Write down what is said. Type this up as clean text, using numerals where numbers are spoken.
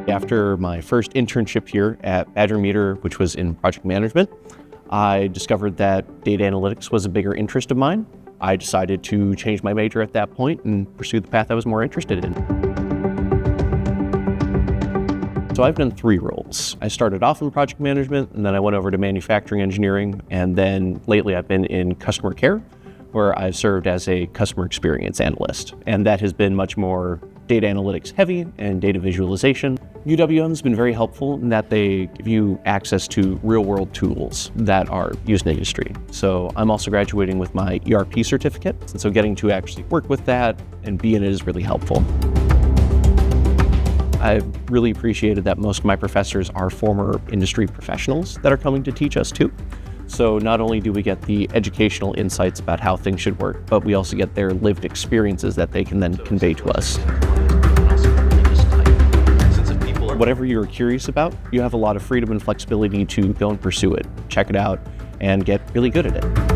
After my first internship here at Badger Meter, which was in project management, I discovered that data analytics was a bigger interest of mine. I decided to change my major at that point and pursue the path I was more interested in. So I've done 3 roles. I started off in project management, and then I went over to manufacturing engineering, and then lately I've been in customer care, where I've served as a customer experience analyst. And that has been much more data analytics heavy and data visualization. UWM has been very helpful in that they give you access to real-world tools that are used in the industry. So I'm also graduating with my ERP certificate, and so getting to actually work with that and be in it is really helpful. I've really appreciated that most of my professors are former industry professionals that are coming to teach us too. So not only do we get the educational insights about how things should work, but we also get their lived experiences that they can then convey to us. Whatever you're curious about, you have a lot of freedom and flexibility to go and pursue it, check it out, and get really good at it.